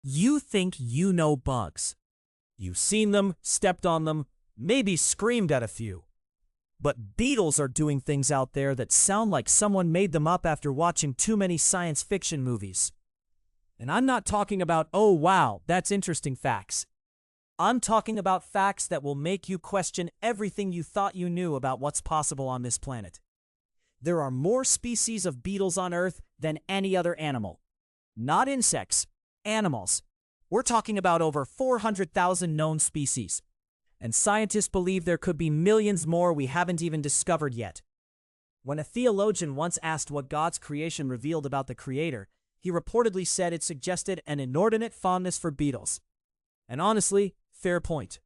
You think you know bugs. You've seen them, stepped on them, maybe screamed at a few. But beetles are doing things out there that sound like someone made them up after watching too many science fiction movies. And I'm not talking about, oh wow, that's interesting facts. I'm talking about facts that will make you question everything you thought you knew about what's possible on this planet. There are more species of beetles on Earth than any other animal. Not insects, animals. We're talking about over 400,000 known species. And scientists believe there could be millions more we haven't even discovered yet. When a theologian once asked what God's creation revealed about the Creator, he reportedly said it suggested an inordinate fondness for beetles. And honestly, fair point.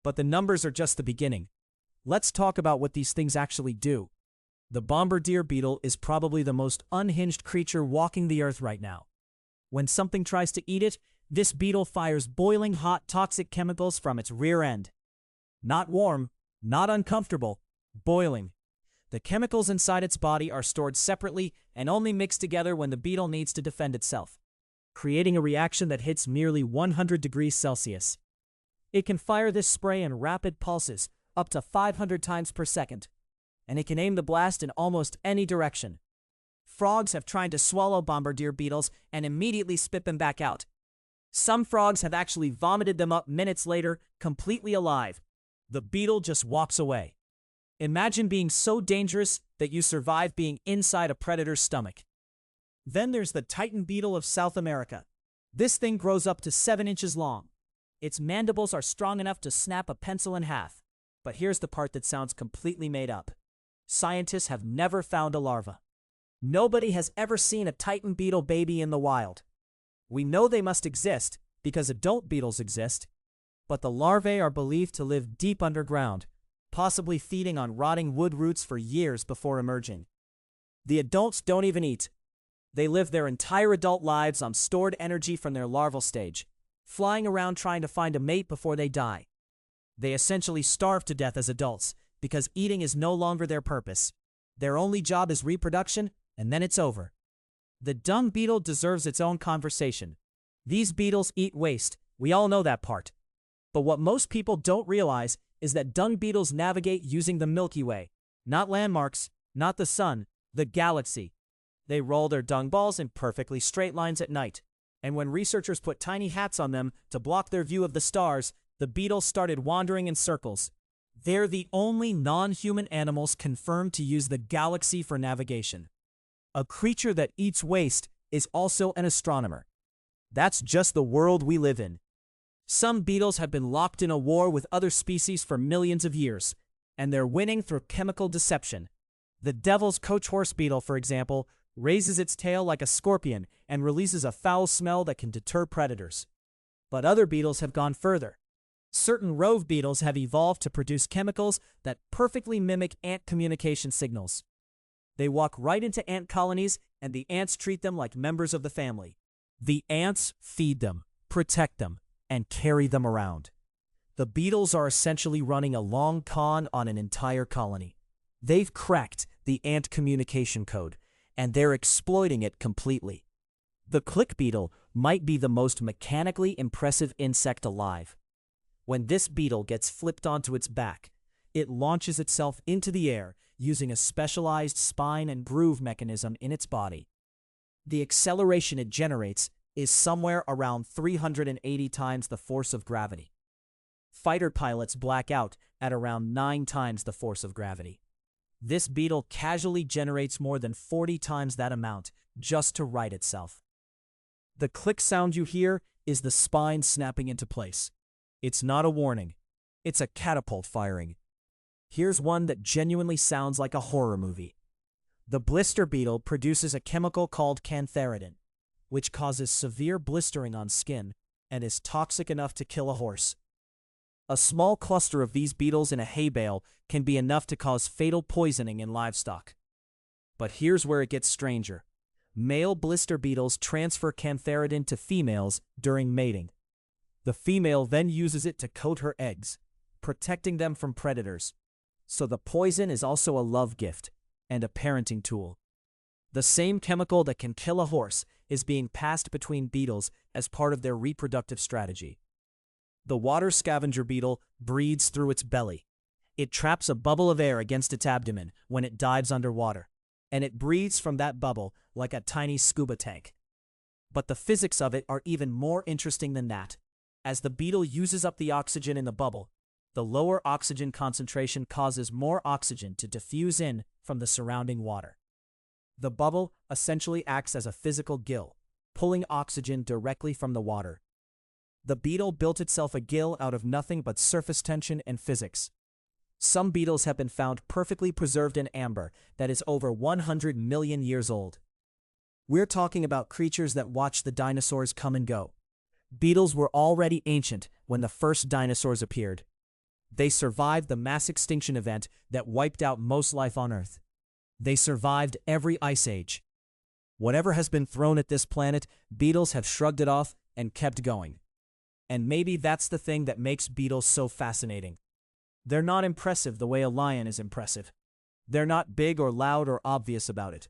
But the numbers are just the beginning. Let's talk about what these things actually do. The bombardier beetle is probably the most unhinged creature walking the earth right now. When something tries to eat it, this beetle fires boiling hot toxic chemicals from its rear end. Not warm, not uncomfortable, boiling. The chemicals inside its body are stored separately and only mix together when the beetle needs to defend itself, creating a reaction that hits merely 100 degrees Celsius. It can fire this spray in rapid pulses, up to 500 times per second, and it can aim the blast in almost any direction. Frogs have tried to swallow bombardier beetles and immediately spit them back out. Some frogs have actually vomited them up minutes later, completely alive. The beetle just walks away. Imagine being so dangerous that you survive being inside a predator's stomach. Then there's the Titan beetle of South America. This thing grows up to 7 inches long. Its mandibles are strong enough to snap a pencil in half. But here's the part that sounds completely made up. Scientists have never found a larva. Nobody has ever seen a Titan beetle baby in the wild. We know they must exist because adult beetles exist, but the larvae are believed to live deep underground, possibly feeding on rotting wood roots for years before emerging. The adults don't even eat. They live their entire adult lives on stored energy from their larval stage, flying around trying to find a mate before they die. They essentially starve to death as adults because eating is no longer their purpose. Their only job is reproduction, and then it's over. The dung beetle deserves its own conversation. These beetles eat waste, we all know that part. But what most people don't realize is that dung beetles navigate using the Milky Way. Not landmarks, not the sun, the galaxy. They roll their dung balls in perfectly straight lines at night. And when researchers put tiny hats on them to block their view of the stars, the beetles started wandering in circles. They're the only non-human animals confirmed to use the galaxy for navigation. A creature that eats waste is also an astronomer. That's just the world we live in. Some beetles have been locked in a war with other species for millions of years, and they're winning through chemical deception. The devil's coach horse beetle, for example, raises its tail like a scorpion and releases a foul smell that can deter predators. But other beetles have gone further. Certain rove beetles have evolved to produce chemicals that perfectly mimic ant communication signals. They walk right into ant colonies, and the ants treat them like members of the family. The ants feed them, protect them, and carry them around. The beetles are essentially running a long con on an entire colony. They've cracked the ant communication code, and they're exploiting it completely. The click beetle might be the most mechanically impressive insect alive. When this beetle gets flipped onto its back, it launches itself into the air using a specialized spine and groove mechanism in its body. The acceleration it generates is somewhere around 380 times the force of gravity. Fighter pilots black out at around 9 times the force of gravity. This beetle casually generates more than 40 times that amount just to right itself. The click sound you hear is the spine snapping into place. It's not a warning. It's a catapult firing. Here's one that genuinely sounds like a horror movie. The blister beetle produces a chemical called cantharidin, which causes severe blistering on skin and is toxic enough to kill a horse. A small cluster of these beetles in a hay bale can be enough to cause fatal poisoning in livestock. But here's where it gets stranger. Male blister beetles transfer cantharidin to females during mating. The female then uses it to coat her eggs, protecting them from predators. So the poison is also a love gift and a parenting tool. The same chemical that can kill a horse is being passed between beetles as part of their reproductive strategy. The water scavenger beetle breathes through its belly. It traps a bubble of air against its abdomen when it dives underwater, and it breathes from that bubble like a tiny scuba tank. But the physics of it are even more interesting than that. As the beetle uses up the oxygen in the bubble, the lower oxygen concentration causes more oxygen to diffuse in from the surrounding water. The bubble essentially acts as a physical gill, pulling oxygen directly from the water. The beetle built itself a gill out of nothing but surface tension and physics. Some beetles have been found perfectly preserved in amber that is over 100 million years old. We're talking about creatures that watched the dinosaurs come and go. Beetles were already ancient when the first dinosaurs appeared. They survived the mass extinction event that wiped out most life on Earth. They survived every ice age. Whatever has been thrown at this planet, beetles have shrugged it off and kept going. And maybe that's the thing that makes beetles so fascinating. They're not impressive the way a lion is impressive. They're not big or loud or obvious about it.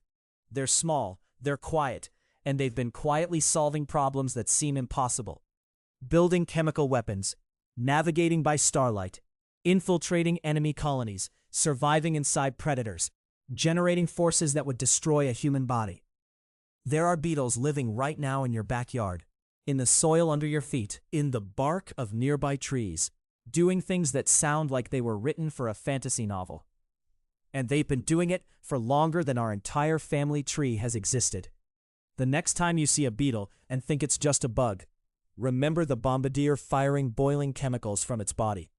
They're small, they're quiet, and they've been quietly solving problems that seem impossible. Building chemical weapons, navigating by starlight, infiltrating enemy colonies, surviving inside predators, generating forces that would destroy a human body. There are beetles living right now in your backyard, in the soil under your feet, in the bark of nearby trees, doing things that sound like they were written for a fantasy novel. And they've been doing it for longer than our entire family tree has existed. The next time you see a beetle and think it's just a bug, remember the bombardier firing boiling chemicals from its body.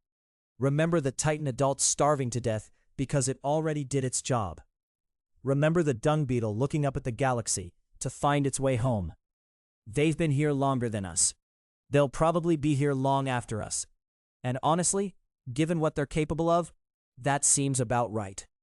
Remember the titan adult starving to death because it already did its job. Remember the dung beetle looking up at the galaxy to find its way home. They've been here longer than us. They'll probably be here long after us. And honestly, given what they're capable of, that seems about right.